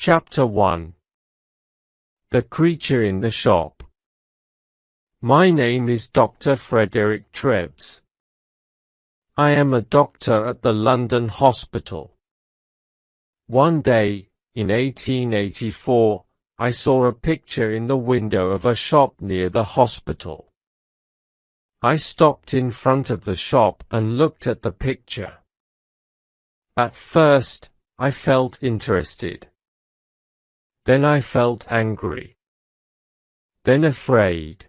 Chapter 1. The Creature in the Shop. My name is Dr. Frederick Treves. I am a doctor at the London hospital. One day, in 1884, I saw a picture in the window of a shop near the hospital. I stopped in front of the shop and looked at the picture. At first, I felt interested. Then I felt angry. Then afraid.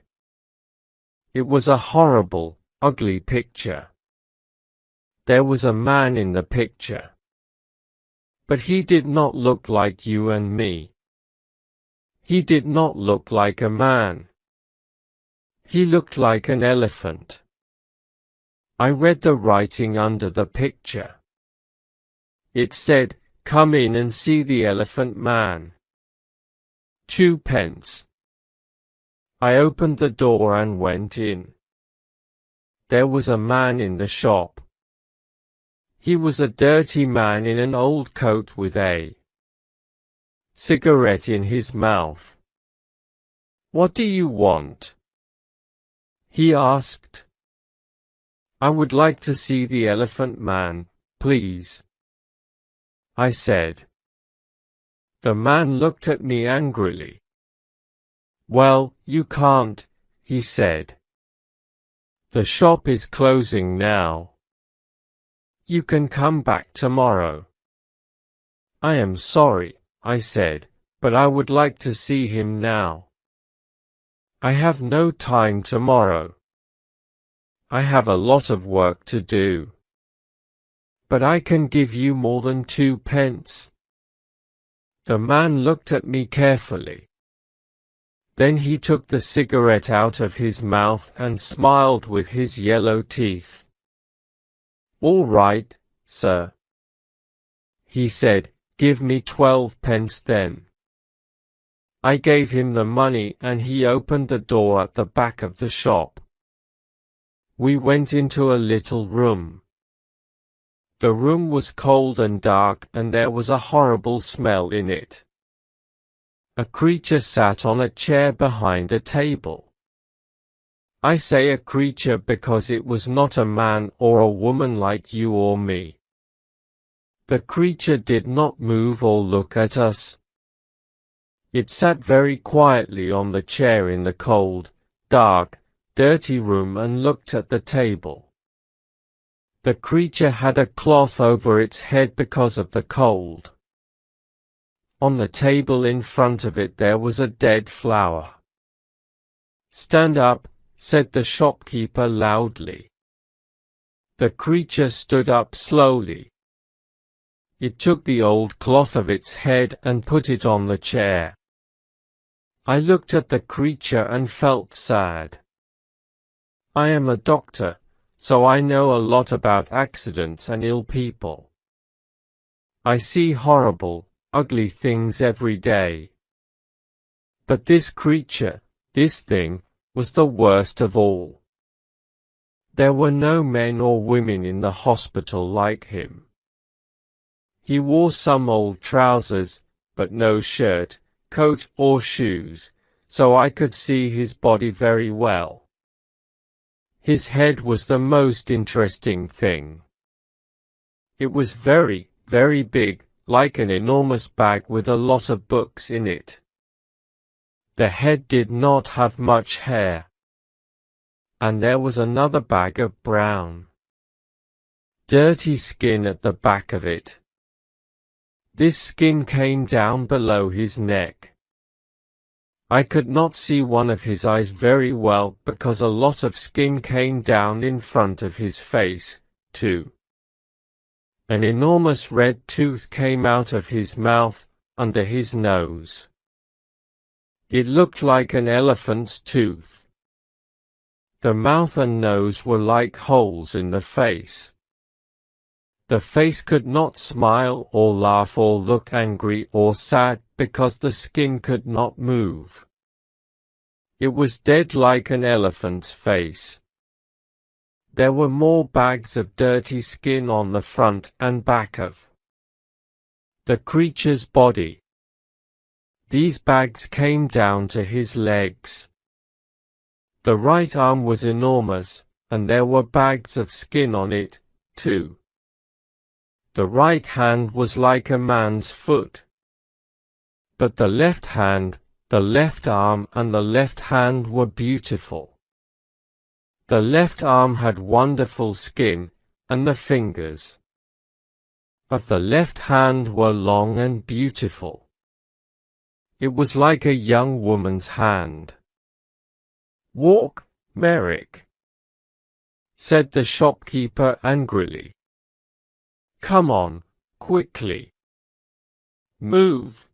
It was a horrible, ugly picture. There was a man in the picture. But he did not look like you and me. He did not look like a man. He looked like an elephant. I read the writing under the picture. It said, "Come in and see the elephant man. 2 pence." I opened the door and went in. There was a man in the shop. He was a dirty man in an old coat with a cigarette in his mouth. "What do you want?" he asked. "I would like to see the elephant man, please," I said. The man looked at me angrily. "Well, you can't," he said. "The shop is closing now. You can come back tomorrow." "I am sorry," I said, "but I would like to see him now. I have no time tomorrow. I have a lot of work to do. But I can give you more than 2 pence. The man looked at me carefully. Then he took the cigarette out of his mouth and smiled with his yellow teeth. "All right, sir," he said, "give me 12 pence then." I gave him the money and he opened the door at the back of the shop. We went into a little room. The room was cold and dark and there was a horrible smell in it. A creature sat on a chair behind a table. I say a creature because it was not a man or a woman like you or me. The creature did not move or look at us. It sat very quietly on the chair in the cold, dark, dirty room and looked at the table. The creature had a cloth over its head because of the cold. On the table in front of it there was a dead flower. "Stand up," said the shopkeeper loudly. The creature stood up slowly. It took the old cloth of its head and put it on the chair. I looked at the creature and felt sad. I am a doctor, so I know a lot about accidents and ill people. I see horrible, ugly things every day. But this creature, this thing, was the worst of all. There were no men or women in the hospital like him. He wore some old trousers, but no shirt, coat or shoes, so I could see his body very well. His head was the most interesting thing. It was very, very big, like an enormous bag with a lot of books in it. The head did not have much hair. And there was another bag of brown, dirty skin at the back of it. This skin came down below his neck. I could not see one of his eyes very well because a lot of skin came down in front of his face, too. An enormous red tooth came out of his mouth, under his nose. It looked like an elephant's tooth. The mouth and nose were like holes in the face. The face could not smile or laugh or look angry or sad because the skin could not move. It was dead like an elephant's face. There were more bags of dirty skin on the front and back of the creature's body. These bags came down to his legs. The right arm was enormous, and there were bags of skin on it, too. The right hand was like a man's foot. But the left hand, the left arm and the left hand were beautiful. The left arm had wonderful skin, and the fingers of the left hand were long and beautiful. It was like a young woman's hand. "Walk, Merrick," said the shopkeeper angrily. "Come on, quickly. Move."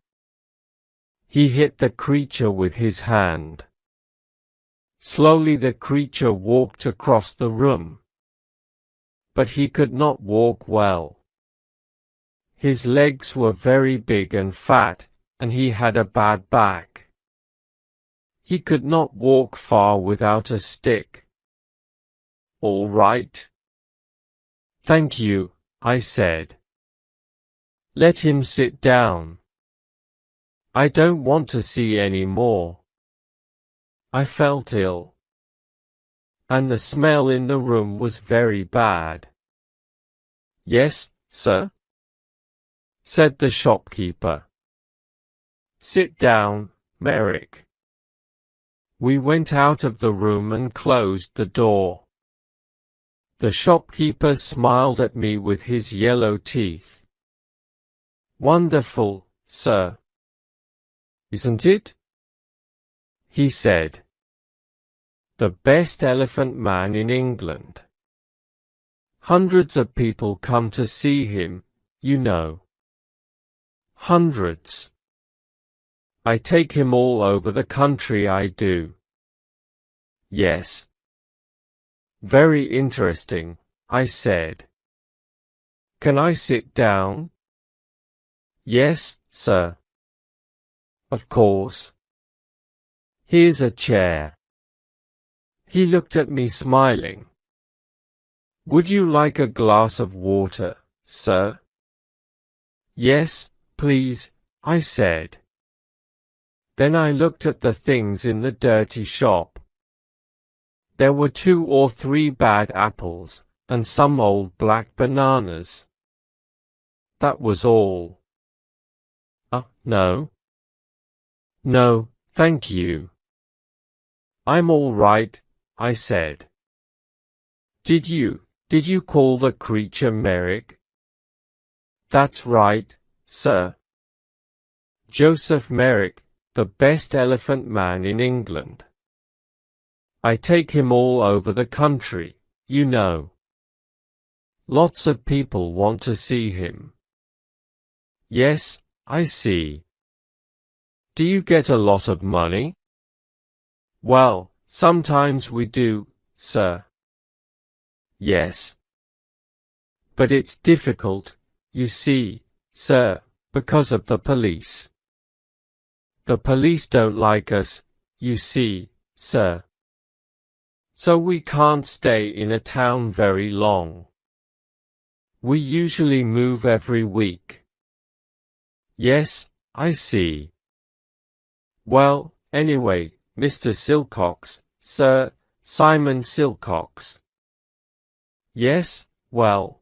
He hit the creature with his hand. Slowly the creature walked across the room. But he could not walk well. His legs were very big and fat, and he had a bad back. He could not walk far without a stick. "All right." "Thank you," I said. "Let him sit down. I don't want to see any more." I felt ill. And the smell in the room was very bad. "Yes, sir?" said the shopkeeper. "Sit down, Merrick." We went out of the room and closed the door. The shopkeeper smiled at me with his yellow teeth. "Wonderful, sir. Isn't it?" he said. "The best elephant man in England. Hundreds of people come to see him, you know. Hundreds. I take him all over the country, I do." "Yes." "Very interesting," I said. "Can I sit down?" "Yes, sir." "Of course. Here's a chair." He looked at me smiling. "Would you like a glass of water, sir?" "Yes, please," I said. Then I looked at the things in the dirty shop. There were 2 or 3 bad apples, and some old black bananas. That was all. No. "No, thank you. I'm all right," I said. Did you call the creature Merrick?" "That's right, sir. Joseph Merrick, the best elephant man in England. I take him all over the country, you know. Lots of people want to see him." "Yes, I see. Do you get a lot of money?" "Well, sometimes we do, sir." "Yes. But it's difficult, you see, sir, because of the police. The police don't like us, you see, sir. So we can't stay in a town very long. We usually move every week." "Yes, I see. Well, anyway, Mr. Silcox, sir, Simon Silcox." "Yes, well,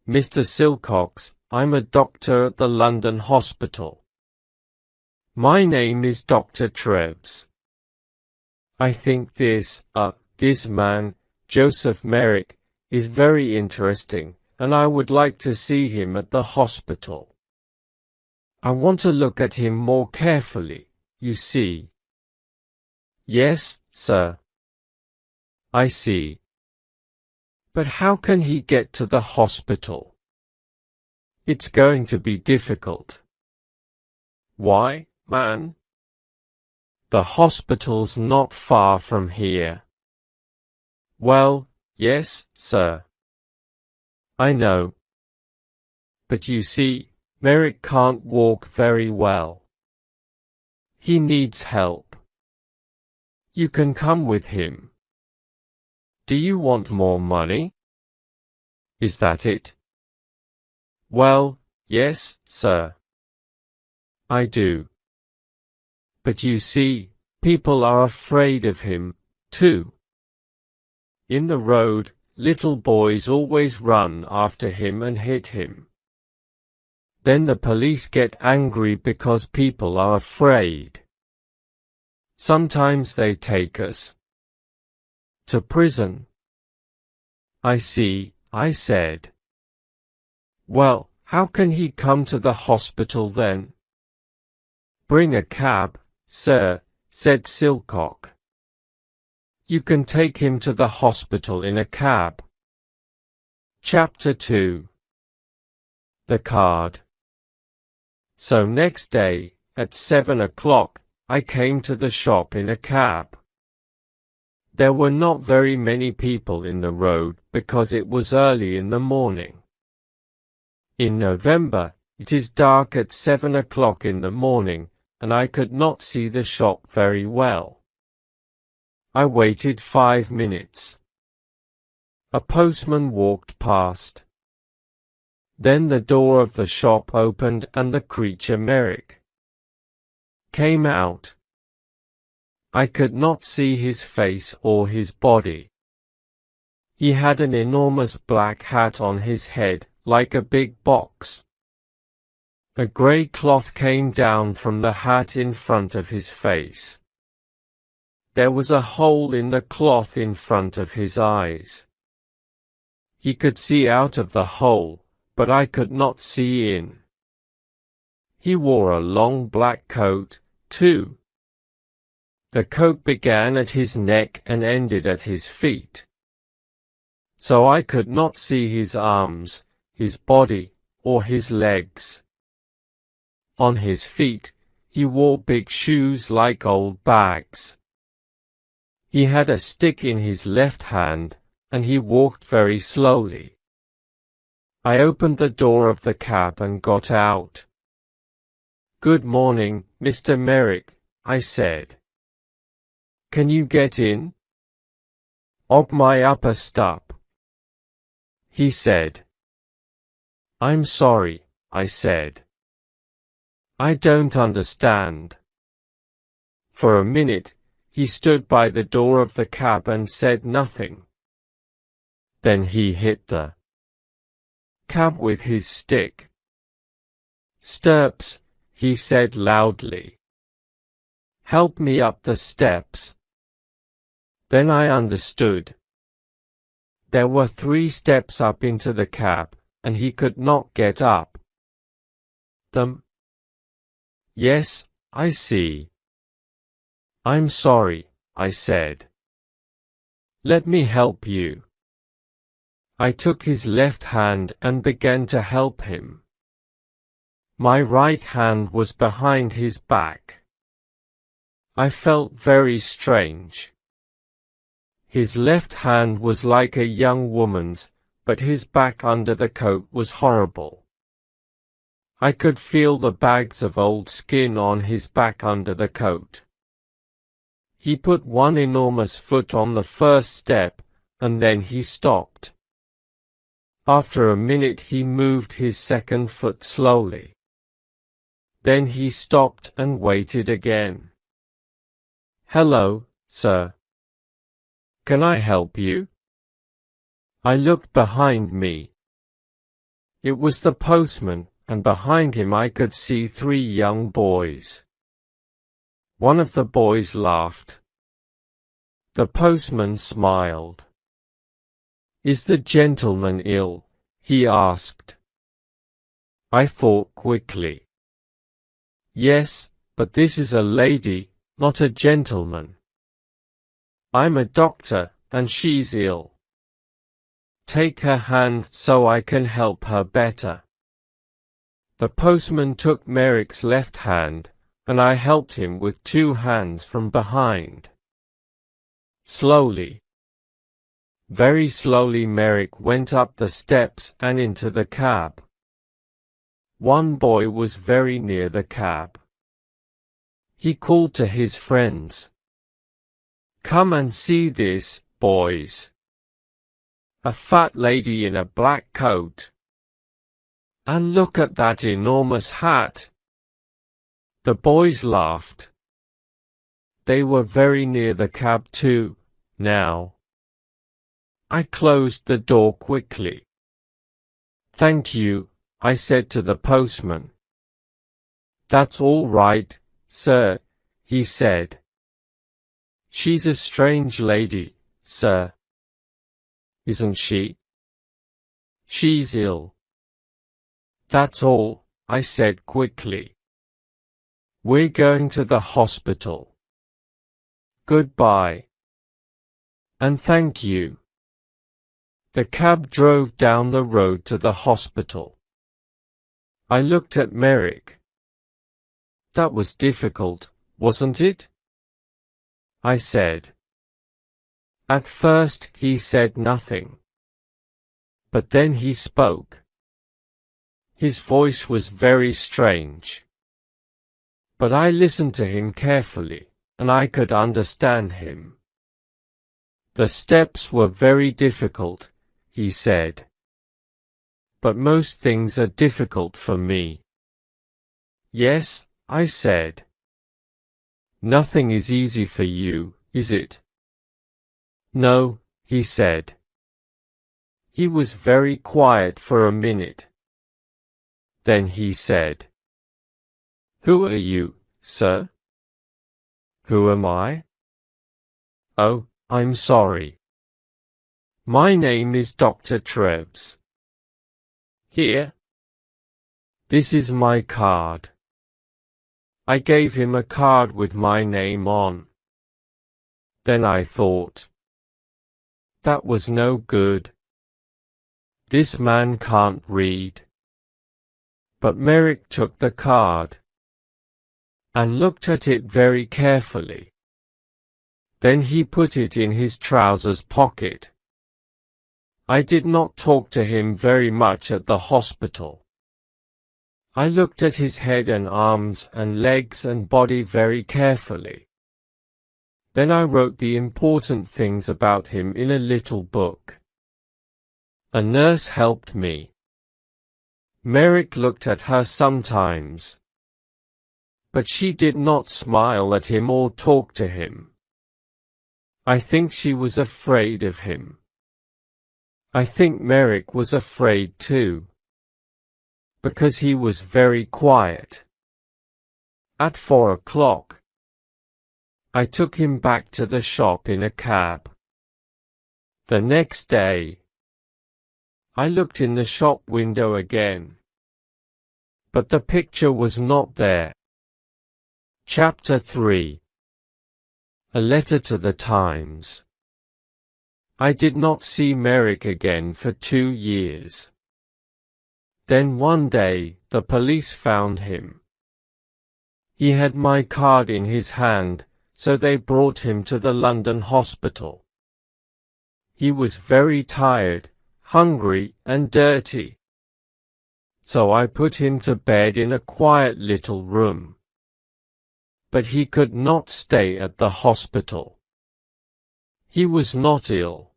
Mr. Silcox, I'm a doctor at the London hospital. My name is Dr. Treves. I think this man, Joseph Merrick, is very interesting, and I would like to see him at the hospital. I want to look at him more carefully, you see." "Yes, sir." "I see. But how can he get to the hospital?" "It's going to be difficult." "Why, man?" "The hospital's not far from here." "Well, yes, sir. I know. But you see, Merrick can't walk very well. He needs help. You can come with him. Do you want more money? Is that it?" "Well, yes, sir. I do." But you see, people are afraid of him, too. In the road, little boys always run after him and hit him. Then the police get angry because people are afraid. Sometimes they take us to prison. I see, I said. Well, how can he come to the hospital then? Bring a cab, sir, said Silcock. You can take him to the hospital in a cab. Chapter 2. The card. So next day, at 7 o'clock, I came to the shop in a cab. There were not very many people in the road because it was early in the morning. In November, it is dark at 7 o'clock in the morning, and I could not see the shop very well. I waited 5 minutes. A postman walked past. Then the door of the shop opened and the creature Merrick came out. I could not see his face or his body. He had an enormous black hat on his head, like a big box. A grey cloth came down from the hat in front of his face. There was a hole in the cloth in front of his eyes. He could see out of the hole, but I could not see in. He wore a long black coat, too. The coat began at his neck and ended at his feet. So I could not see his arms, his body, or his legs. On his feet, he wore big shoes like old bags. He had a stick in his left hand, and he walked very slowly. I opened the door of the cab and got out. "Good morning, Mr. Merrick," I said. "Can you get in?" "Og my upper stup," he said. "I'm sorry," I said. "I don't understand." For a minute, he stood by the door of the cab and said nothing. Then he hit the cab with his stick. "Stirps," he said loudly. "Help me up the steps." Then I understood. There were 3 steps up into the cab, and he could not get up them. "Yes, I see." "I'm sorry," I said. "Let me help you." I took his left hand and began to help him. My right hand was behind his back. I felt very strange. His left hand was like a young woman's, but his back under the coat was horrible. I could feel the bags of old skin on his back under the coat. He put one enormous foot on the first step, and then he stopped. After a minute he moved his second foot slowly. Then he stopped and waited again. "Hello, sir. Can I help you?" I looked behind me. It was the postman, and behind him I could see 3 young boys. One of the boys laughed. The postman smiled. "Is the gentleman ill?" he asked. I thought quickly. "Yes, but this is a lady, not a gentleman. I'm a doctor, and she's ill. Take her hand so I can help her better." The postman took Merrick's left hand, and I helped him with 2 hands from behind. Slowly, very slowly, Merrick went up the steps and into the cab. One boy was very near the cab. He called to his friends, "Come and see this, boys. A fat lady in a black coat. And look at that enormous hat." The boys laughed. They were very near the cab too, now. I closed the door quickly. "Thank you," I said to the postman. "That's all right, sir," he said. "She's a strange lady, sir." "Isn't she?" "She's ill." "That's all," I said quickly. "We're going to the hospital. Goodbye. And thank you." The cab drove down the road to the hospital. I looked at Merrick. "That was difficult, wasn't it?" I said. At first he said nothing. But then he spoke. His voice was very strange. But I listened to him carefully, and I could understand him. "The steps were very difficult," he said. "But most things are difficult for me." "Yes," I said. "Nothing is easy for you, is it?" "No," he said. He was very quiet for a minute. Then he said, "Who are you, sir?" "Who am I?" "Oh, I'm sorry. My name is Dr. Trebs. Here. This is my card." I gave him a card with my name on. Then I thought, that was no good. This man can't read. But Merrick took the card and looked at it very carefully. Then he put it in his trousers pocket. I did not talk to him very much at the hospital. I looked at his head and arms and legs and body very carefully. Then I wrote the important things about him in a little book. A nurse helped me. Merrick looked at her sometimes. But she did not smile at him or talk to him. I think she was afraid of him. I think Merrick was afraid too. Because he was very quiet. At 4 o'clock, I took him back to the shop in a cab. The next day, I looked in the shop window again. But the picture was not there. Chapter 3. A letter to the Times. I did not see Merrick again for 2 years. Then one day, the police found him. He had my card in his hand, so they brought him to the London hospital. He was very tired, hungry, and dirty. So I put him to bed in a quiet little room. But he could not stay at the hospital. He was not ill.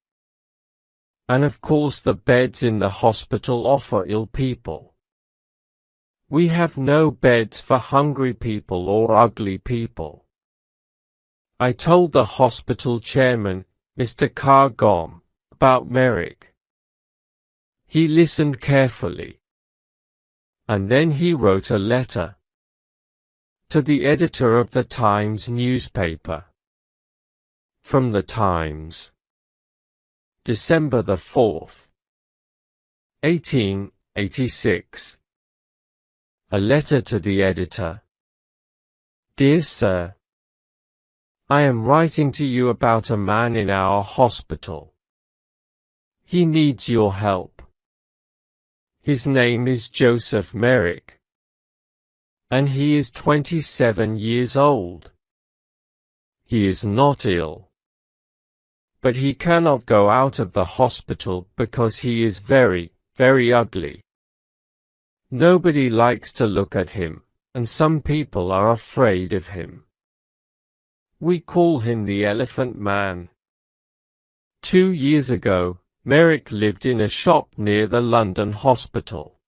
And of course the beds in the hospital offer ill people. We have no beds for hungry people or ugly people. I told the hospital chairman, Mr. Cargom, about Merrick. He listened carefully. And then he wrote a letter to the editor of the Times newspaper. From the Times. December the 4th, 1886. A letter to the editor. Dear Sir, I am writing to you about a man in our hospital. He needs your help. His name is Joseph Merrick, and he is 27 years old. He is not ill. But he cannot go out of the hospital because he is very, very ugly. Nobody likes to look at him, and some people are afraid of him. We call him the Elephant Man. 2 years ago, Merrick lived in a shop near the London hospital.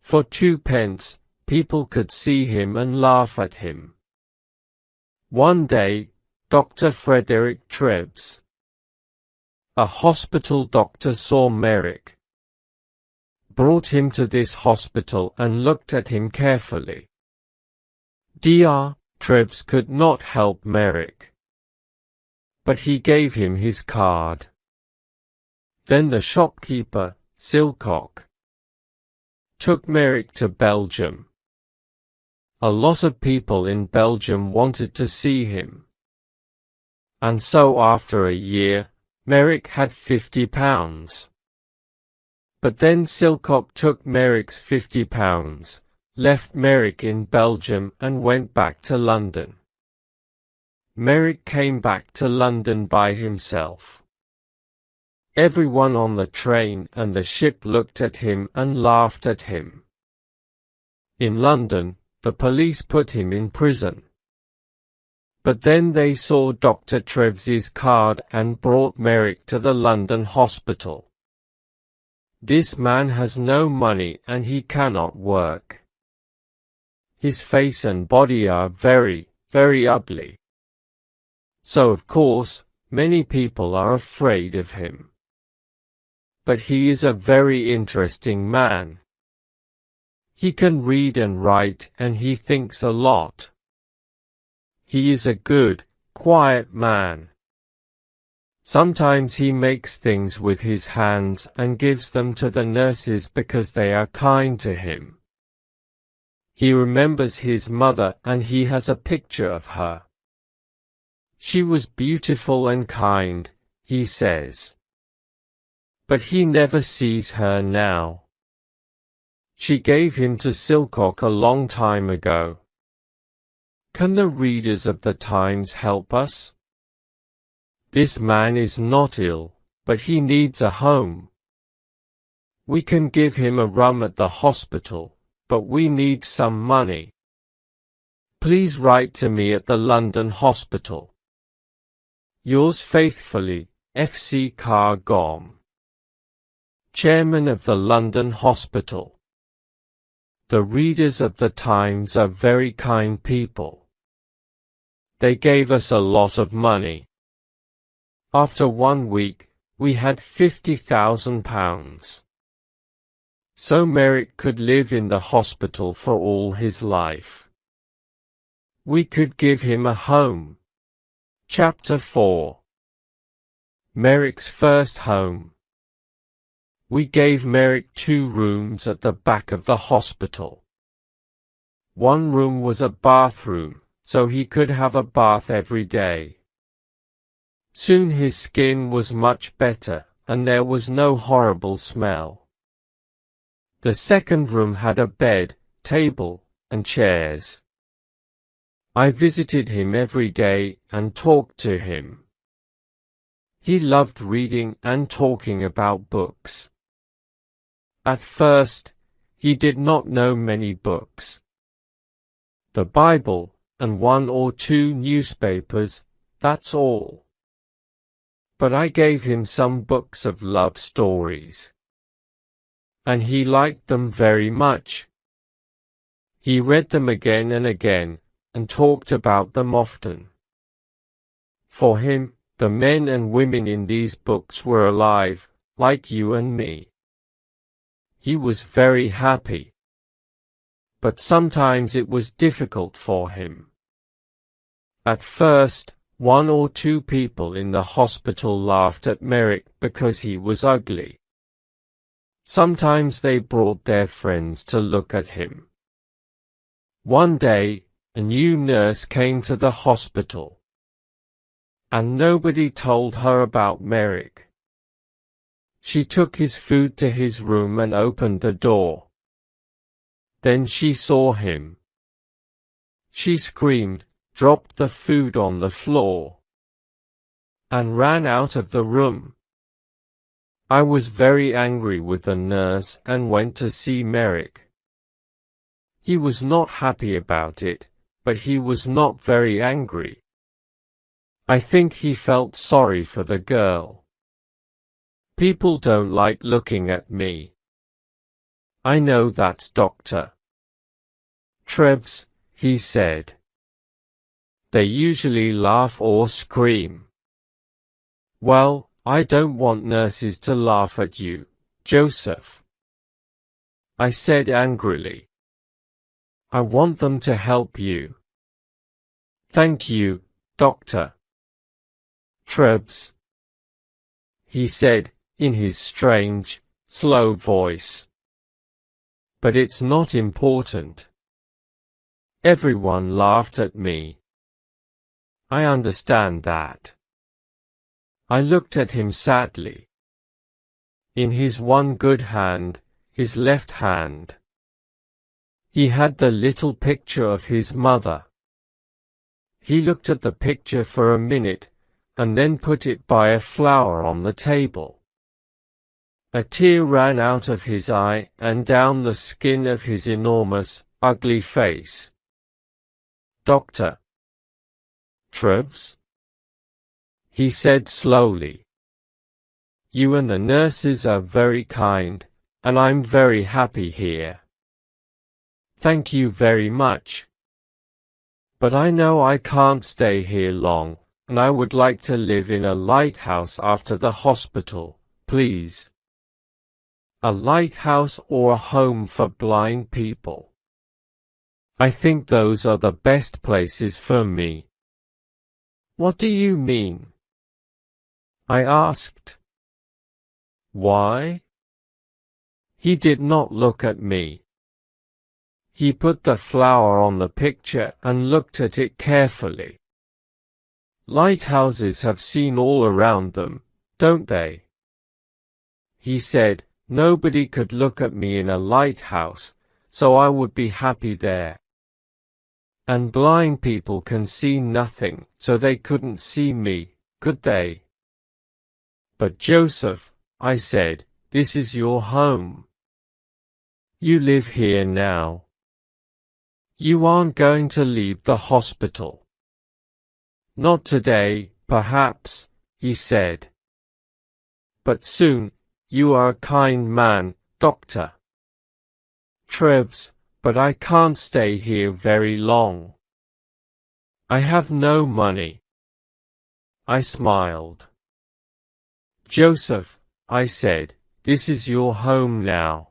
For 2 pence, people could see him and laugh at him. One day, Dr. Frederick Trebs, a hospital doctor, saw Merrick, brought him to this hospital and looked at him carefully. Dr. Trebs could not help Merrick, but he gave him his card. Then the shopkeeper, Silcock, took Merrick to Belgium. A lot of people in Belgium wanted to see him. And so after a year, Merrick had £50. But then Silcock took Merrick's £50, left Merrick in Belgium and went back to London. Merrick came back to London by himself. Everyone on the train and the ship looked at him and laughed at him. In London, the police put him in prison. But then they saw Dr. Trebs's card and brought Merrick to the London hospital. This man has no money and he cannot work. His face and body are very, very ugly. So of course, many people are afraid of him. But he is a very interesting man. He can read and write and he thinks a lot. He is a good, quiet man. Sometimes he makes things with his hands and gives them to the nurses because they are kind to him. He remembers his mother and he has a picture of her. She was beautiful and kind, he says. But he never sees her now. She gave him to Silcock a long time ago. Can the readers of the Times help us? This man is not ill, but he needs a home. We can give him a room at the hospital, but we need some money. Please write to me at the London Hospital. Yours faithfully, F.C. Carr-Gomm, Chairman of the London Hospital. The readers of the Times are very kind people. They gave us a lot of money. After 1 week, we had £50,000. So Merrick could live in the hospital for all his life. We could give him a home. Chapter 4. Merrick's first home. We gave Merrick 2 rooms at the back of the hospital. One room was a bathroom, so he could have a bath every day. Soon his skin was much better, and there was no horrible smell. The second room had a bed, table, and chairs. I visited him every day and talked to him. He loved reading and talking about books. At first, he did not know many books. The Bible, and 1 or 2 newspapers, that's all. But I gave him some books of love stories. And he liked them very much. He read them again and again, and talked about them often. For him, the men and women in these books were alive, like you and me. He was very happy. But sometimes it was difficult for him. At first, 1 or 2 people in the hospital laughed at Merrick because he was ugly. Sometimes they brought their friends to look at him. One day, a new nurse came to the hospital. And nobody told her about Merrick. She took his food to his room and opened the door. Then she saw him. She screamed, dropped the food on the floor, and ran out of the room. I was very angry with the nurse and went to see Merrick. He was not happy about it, but he was not very angry. I think he felt sorry for the girl. People don't like looking at me. I know that, Dr. Trebs, he said. They usually laugh or scream. Well, I don't want nurses to laugh at you, Joseph, I said angrily. I want them to help you. Thank you, Dr. Trebs, he said, in his strange, slow voice. But it's not important. Everyone laughed at me. I understand that. I looked at him sadly. In his one good hand, his left hand, he had the little picture of his mother. He looked at the picture for a minute, and then put it by a flower on the table. A tear ran out of his eye and down the skin of his enormous, ugly face. Dr. Trebs, he said slowly. You and the nurses are very kind, and I'm very happy here. Thank you very much. But I know I can't stay here long, and I would like to live in a lighthouse after the hospital, please. A lighthouse or a home for blind people. I think those are the best places for me. What do you mean? I asked. Why? He did not look at me. He put the flower on the picture and looked at it carefully. Lighthouses have seen all around them, don't they? He said, nobody could look at me in a lighthouse, so I would be happy there. And blind people can see nothing, so they couldn't see me, could they? But Joseph, I said, this is your home. You live here now. You aren't going to leave the hospital. Not today, perhaps, he said. But soon. You are a kind man, Dr. Trebs, but I can't stay here very long. I have no money. I smiled. Joseph, I said, this is your home now.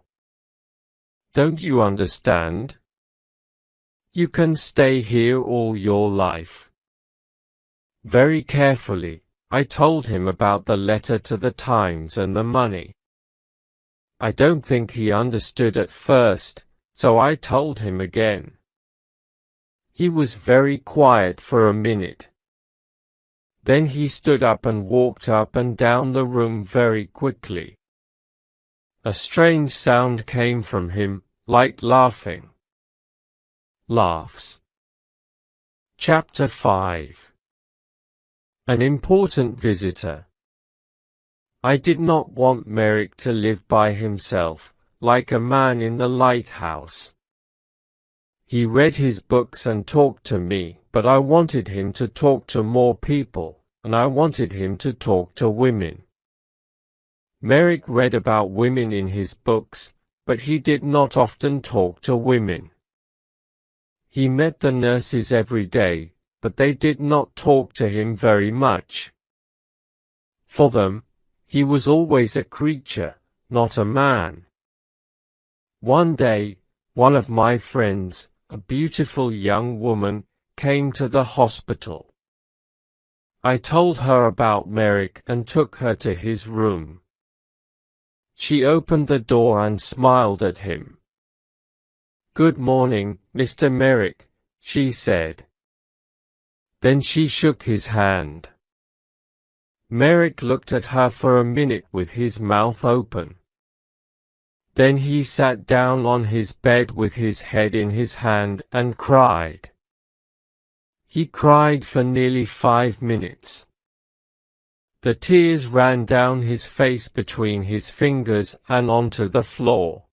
Don't you understand? You can stay here all your life. Very carefully, I told him about the letter to the Times and the money. I don't think he understood at first, so I told him again. He was very quiet for a minute. Then he stood up and walked up and down the room very quickly. A strange sound came from him, like laughing. Laughs. Chapter 5. An important visitor. I did not want Merrick to live by himself, like a man in the lighthouse. He read his books and talked to me, but I wanted him to talk to more people, and I wanted him to talk to women. Merrick read about women in his books, but he did not often talk to women. He met the nurses every day, but they did not talk to him very much. For them, he was always a creature, not a man. One day, one of my friends, a beautiful young woman, came to the hospital. I told her about Merrick and took her to his room. She opened the door and smiled at him. "Good morning, Mr. Merrick," she said. Then she shook his hand. Merrick looked at her for a minute with his mouth open. Then he sat down on his bed with his head in his hand and cried. He cried for nearly 5 minutes. The tears ran down his face between his fingers and onto the floor.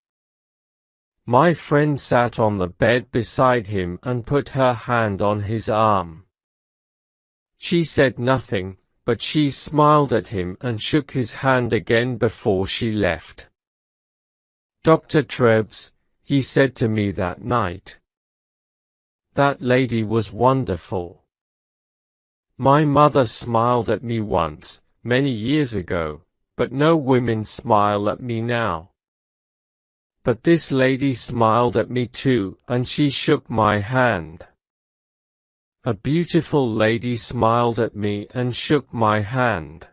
My friend sat on the bed beside him and put her hand on his arm. She said nothing, but she smiled at him and shook his hand again before she left. "Dr. Trebs," he said to me that night. "That lady was wonderful. My mother smiled at me once, many years ago, but no women smile at me now. But this lady smiled at me too, and she shook my hand. A beautiful lady smiled at me and shook my hand.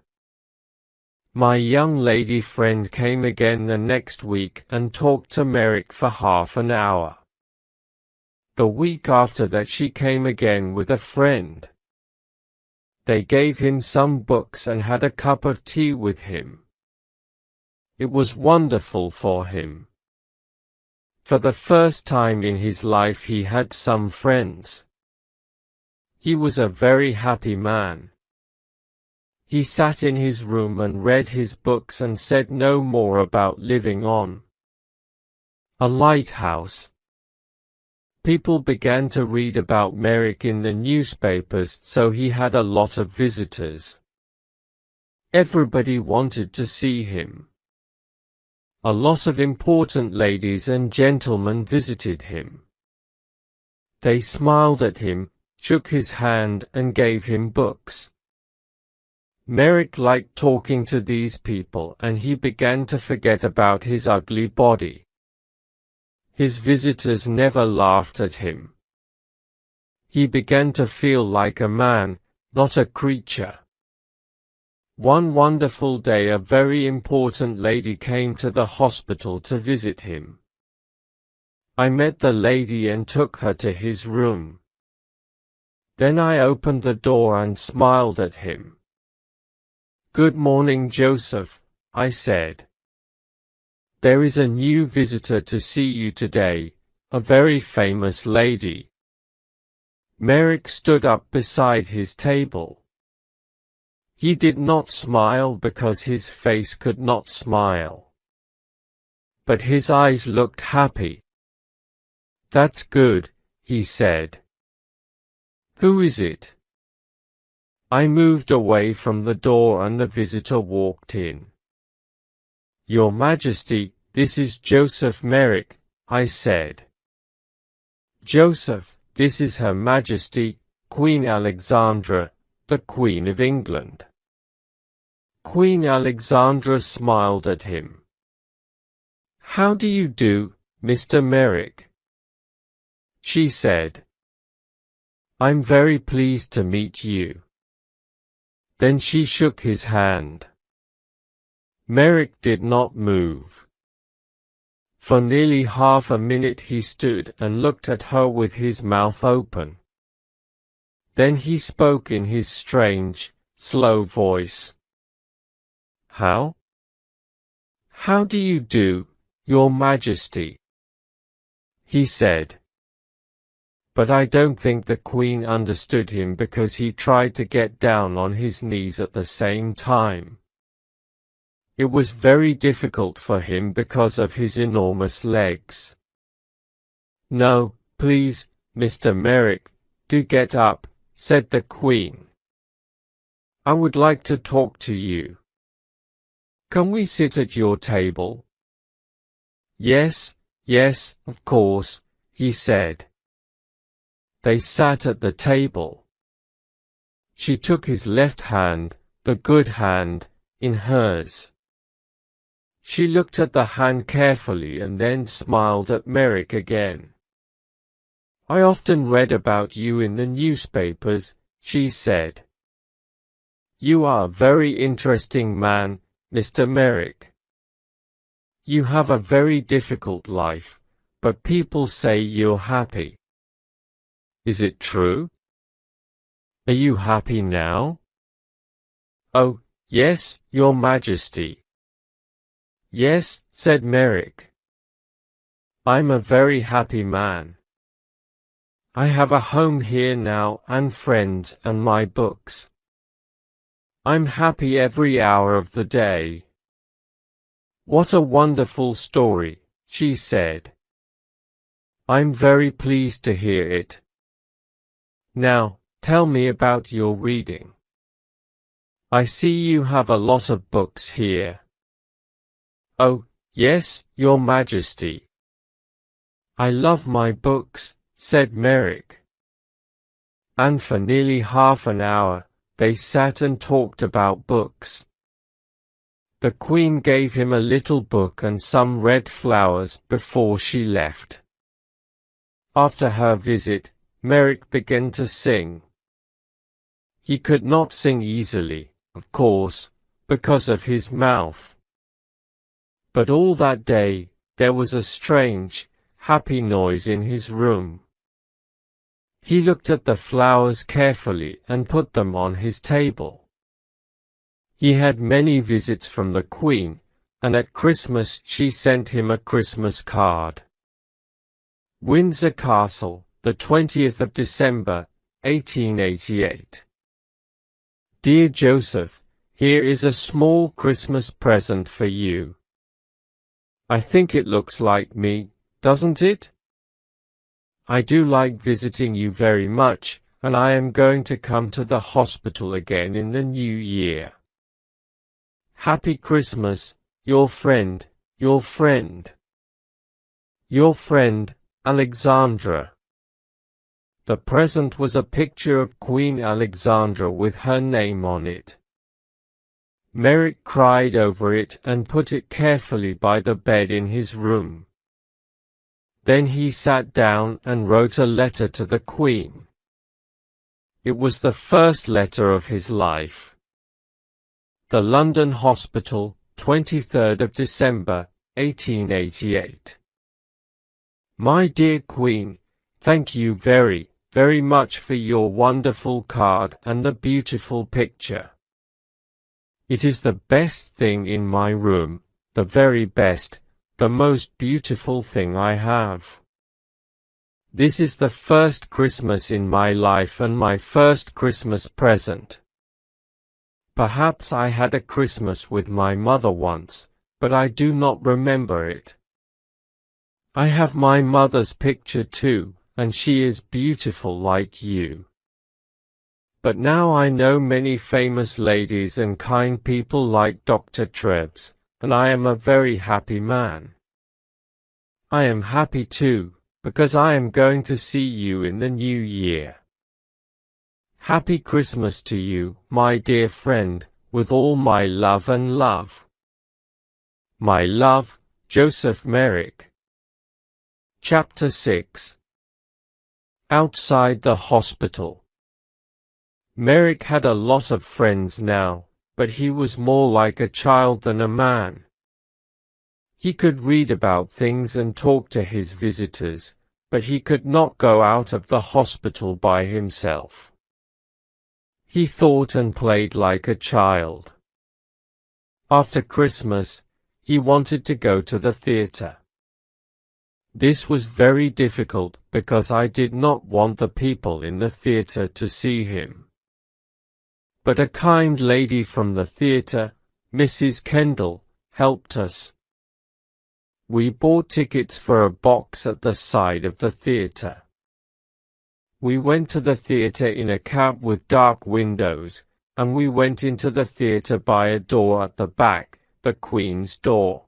My young lady friend came again the next week and talked to Merrick for half an hour. The week after that she came again with a friend. They gave him some books and had a cup of tea with him. It was wonderful for him. For the first time in his life he had some friends. He was a very happy man. He sat in his room and read his books and said no more about living on a lighthouse. People began to read about Merrick in the newspapers, so he had a lot of visitors. Everybody wanted to see him. A lot of important ladies and gentlemen visited him. They smiled at him, shook his hand, and gave him books. Merrick liked talking to these people, and he began to forget about his ugly body. His visitors never laughed at him. He began to feel like a man, not a creature. One wonderful day a very important lady came to the hospital to visit him. I met the lady and took her to his room. Then I opened the door and smiled at him. "Good morning, Joseph," I said. "There is a new visitor to see you today, a very famous lady." Merrick stood up beside his table. He did not smile because his face could not smile. But his eyes looked happy. "That's good," he said. "Who is it?" I moved away from the door and the visitor walked in. "Your Majesty, this is Joseph Merrick," I said. "Joseph, this is Her Majesty, Queen Alexandra, the Queen of England." Queen Alexandra smiled at him. "How do you do, Mr. Merrick?" she said. "I'm very pleased to meet you." Then she shook his hand. Merrick did not move. For nearly half a minute he stood and looked at her with his mouth open. Then he spoke in his strange, slow voice. How do you do, Your Majesty?" he said. But I don't think the Queen understood him because he tried to get down on his knees at the same time. It was very difficult for him because of his enormous legs. "No, please, Mr. Merrick, do get up," said the Queen. "I would like to talk to you. Can we sit at your table?" Yes, of course," he said. They sat at the table. She took his left hand, the good hand, in hers. She looked at the hand carefully and then smiled at Merrick again. "I often read about you in the newspapers," she said. "You are a very interesting man, Mr. Merrick. You have a very difficult life, but people say you're happy. Is it true? Are you happy now?" "Oh, yes, Your Majesty." "Yes," said Merrick. "I'm a very happy man. I have a home here now and friends and my books. I'm happy every hour of the day." "What a wonderful story," she said. "I'm very pleased to hear it. Now, tell me about your reading. I see you have a lot of books here." "Oh, yes, Your Majesty. I love my books," said Merrick. And for nearly half an hour, they sat and talked about books. The Queen gave him a little book and some red flowers before she left. After her visit, Merrick began to sing. He could not sing easily, of course, because of his mouth. But all that day, there was a strange, happy noise in his room. He looked at the flowers carefully and put them on his table. He had many visits from the Queen, and at Christmas she sent him a Christmas card. Windsor Castle, the 20th of December, 1888. Dear Joseph, here is a small Christmas present for you. I think it looks like me, doesn't it? I do like visiting you very much, and I am going to come to the hospital again in the new year. Happy Christmas, your friend, your friend. Your friend, Alexandra. The present was a picture of Queen Alexandra with her name on it. Merrick cried over it and put it carefully by the bed in his room. Then he sat down and wrote a letter to the Queen. It was the first letter of his life. The London Hospital, 23rd of December, 1888. My dear Queen, thank you very, very much for your wonderful card and the beautiful picture. It is the best thing in my room, the very best, the most beautiful thing I have. This is the first Christmas in my life and my first Christmas present. Perhaps I had a Christmas with my mother once, but I do not remember it. I have my mother's picture too, and she is beautiful like you. But now I know many famous ladies and kind people like Dr. Trebs, and I am a very happy man. I am happy too, because I am going to see you in the new year. Happy Christmas to you, my dear friend, with all my love and love. My love, Joseph Merrick. Chapter 6. Outside the hospital. Merrick had a lot of friends now, but he was more like a child than a man. He could read about things and talk to his visitors, but he could not go out of the hospital by himself. He thought and played like a child. After Christmas, he wanted to go to the theater. This was very difficult because I did not want the people in the theater to see him. But a kind lady from the theater, Mrs. Kendall, helped us. We bought tickets for a box at the side of the theater. We went to the theater in a cab with dark windows, and we went into the theater by a door at the back, the Queen's door.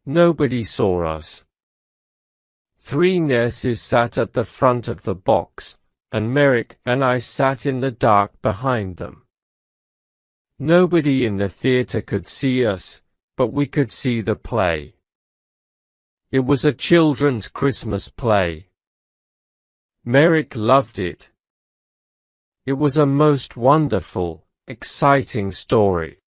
Nobody saw us. 3 nurses sat at the front of the box, and Merrick and I sat in the dark behind them. Nobody in the theater could see us, but we could see the play. It was a children's Christmas play. Merrick loved it. It was a most wonderful, exciting story.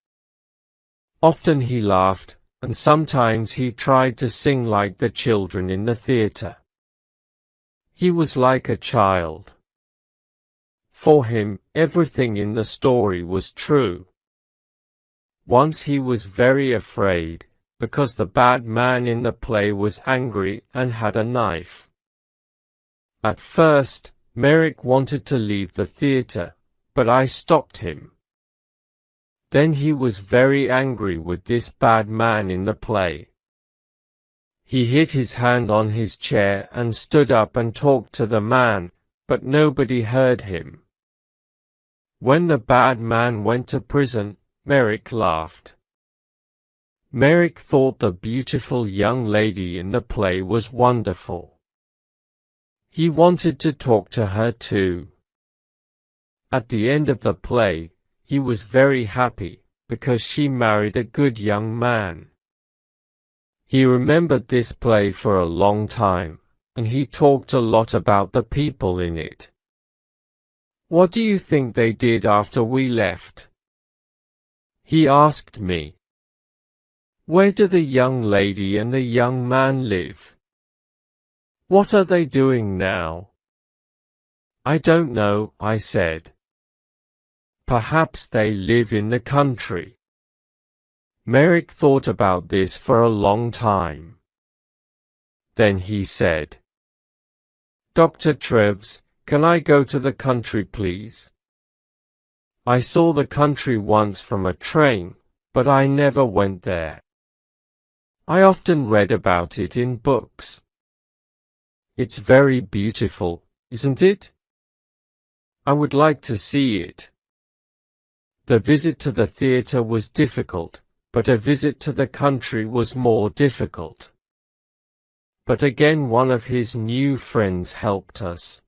Often he laughed, and sometimes he tried to sing like the children in the theater. He was like a child. For him, everything in the story was true. Once he was very afraid, because the bad man in the play was angry and had a knife. At first, Merrick wanted to leave the theater, but I stopped him. Then he was very angry with this bad man in the play. He hit his hand on his chair and stood up and talked to the man, but nobody heard him. When the bad man went to prison, Merrick laughed. Merrick thought the beautiful young lady in the play was wonderful. He wanted to talk to her too. At the end of the play, he was very happy, because she married a good young man. He remembered this play for a long time, and he talked a lot about the people in it. "What do you think they did after we left?" he asked me. "Where do the young lady and the young man live? What are they doing now?" "I don't know," I said. "Perhaps they live in the country." Merrick thought about this for a long time. Then he said, "Dr. Treves, can I go to the country, please? I saw the country once from a train, but I never went there. I often read about it in books. It's very beautiful, isn't it? I would like to see it." The visit to the theatre was difficult, but a visit to the country was more difficult. But again one of his new friends helped us.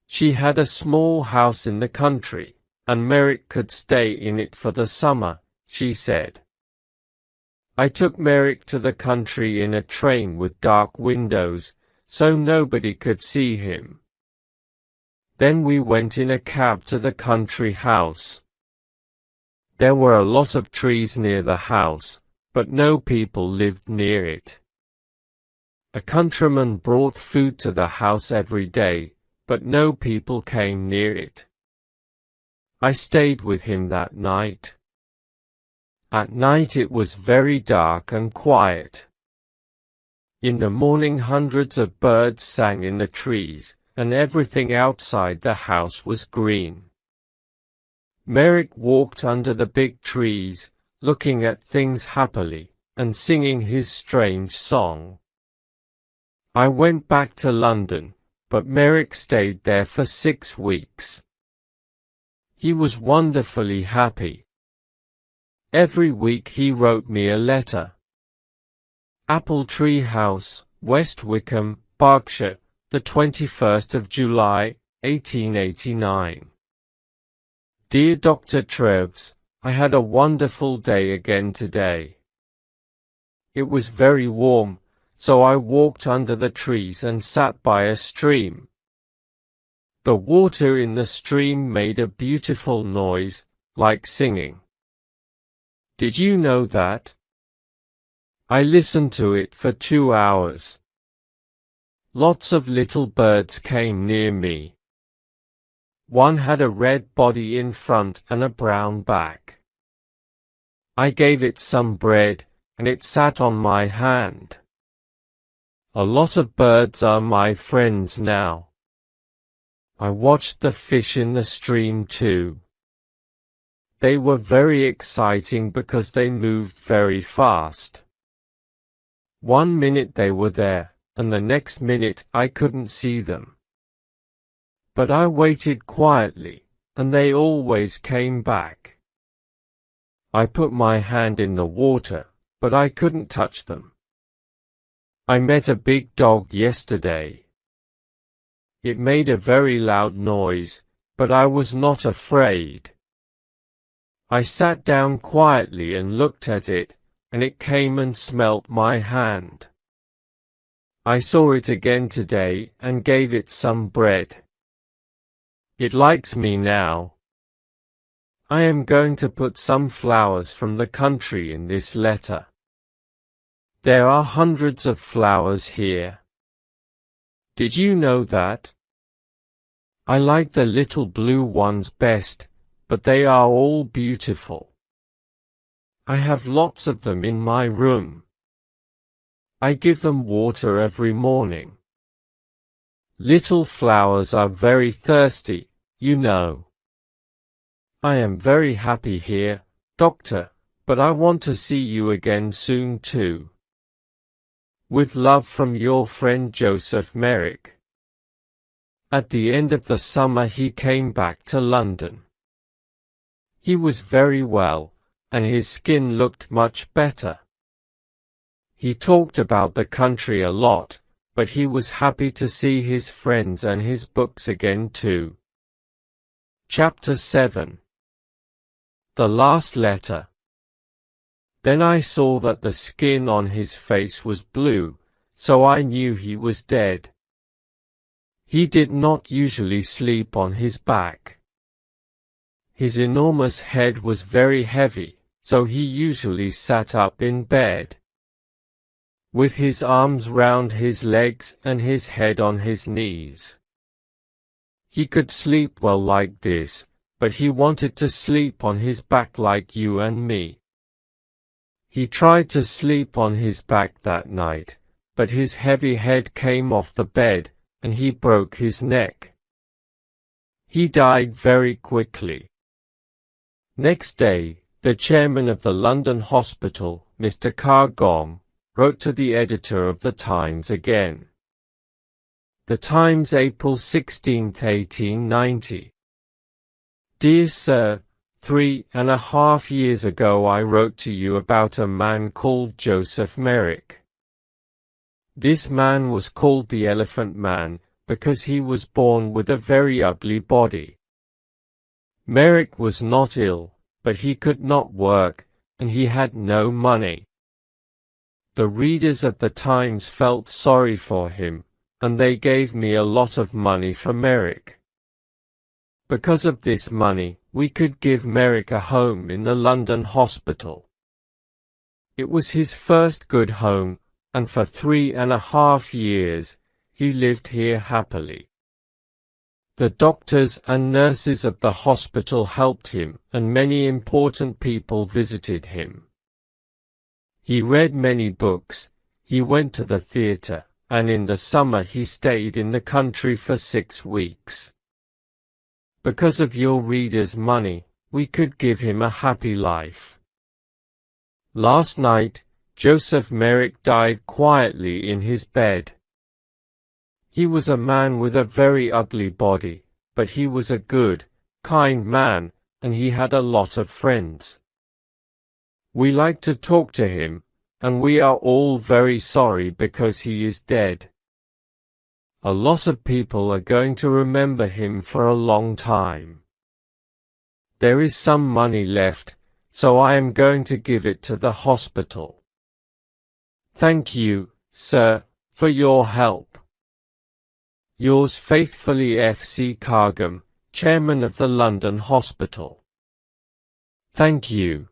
She had a small house in the country, and Merrick could stay in it for the summer, she said. I took Merrick to the country in a train with dark windows, so nobody could see him. Then we went in a cab to the country house. There were a lot of trees near the house, but no people lived near it. A countryman brought food to the house every day, but no people came near it. I stayed with him that night. At night it was very dark and quiet. In the morning hundreds of birds sang in the trees, and everything outside the house was green. Merrick walked under the big trees, looking at things happily, and singing his strange song. I went back to London, but Merrick stayed there for 6 weeks. He was wonderfully happy. Every week he wrote me a letter. Apple Tree House, West Wickham, Berkshire, the 21st of July, 1889. Dear Dr. Treves, I had a wonderful day again today. It was very warm, so I walked under the trees and sat by a stream. The water in the stream made a beautiful noise, like singing. Did you know that? I listened to it for 2 hours. Lots of little birds came near me. One had a red body in front and a brown back. I gave it some bread, and it sat on my hand. A lot of birds are my friends now. I watched the fish in the stream too. They were very exciting because they moved very fast. 1 minute they were there, and the next minute I couldn't see them. But I waited quietly, and they always came back. I put my hand in the water, but I couldn't touch them. I met a big dog yesterday. It made a very loud noise, but I was not afraid. I sat down quietly and looked at it, and it came and smelt my hand. I saw it again today and gave it some bread. It likes me now. I am going to put some flowers from the country in this letter. There are hundreds of flowers here. Did you know that? I like the little blue ones best, but they are all beautiful. I have lots of them in my room. I give them water every morning. Little flowers are very thirsty, you know. I am very happy here, Doctor, but I want to see you again soon too. With love from your friend Joseph Merrick. At the end of the summer he came back to London. He was very well, and his skin looked much better. He talked about the country a lot, but he was happy to see his friends and his books again too. Chapter 7. The Last Letter. Then I saw that the skin on his face was blue, so I knew he was dead. He did not usually sleep on his back. His enormous head was very heavy, so he usually sat up in bed, with his arms round his legs and his head on his knees. He could sleep well like this, but he wanted to sleep on his back like you and me. He tried to sleep on his back that night, but his heavy head came off the bed, and he broke his neck. He died very quickly. Next day, the chairman of the London hospital, Mr. Cargom, wrote to the editor of the Times again. The Times, April 16, 1890. Dear Sir, 3.5 years ago I wrote to you about a man called Joseph Merrick. This man was called the Elephant Man because he was born with a very ugly body. Merrick was not ill, but he could not work, and he had no money. The readers of the Times felt sorry for him, and they gave me a lot of money for Merrick. Because of this money, we could give Merrick a home in the London hospital. It was his first good home, and for 3.5 years, he lived here happily. The doctors and nurses of the hospital helped him, and many important people visited him. He read many books, he went to the theatre, and in the summer he stayed in the country for 6 weeks. Because of your readers' money, we could give him a happy life. Last night, Joseph Merrick died quietly in his bed. He was a man with a very ugly body, but he was a good, kind man, and he had a lot of friends. We like to talk to him, and we are all very sorry because he is dead. A lot of people are going to remember him for a long time. There is some money left, so I am going to give it to the hospital. Thank you, sir, for your help. Yours faithfully, F.C. Cargom, Chairman of the London Hospital. Thank you.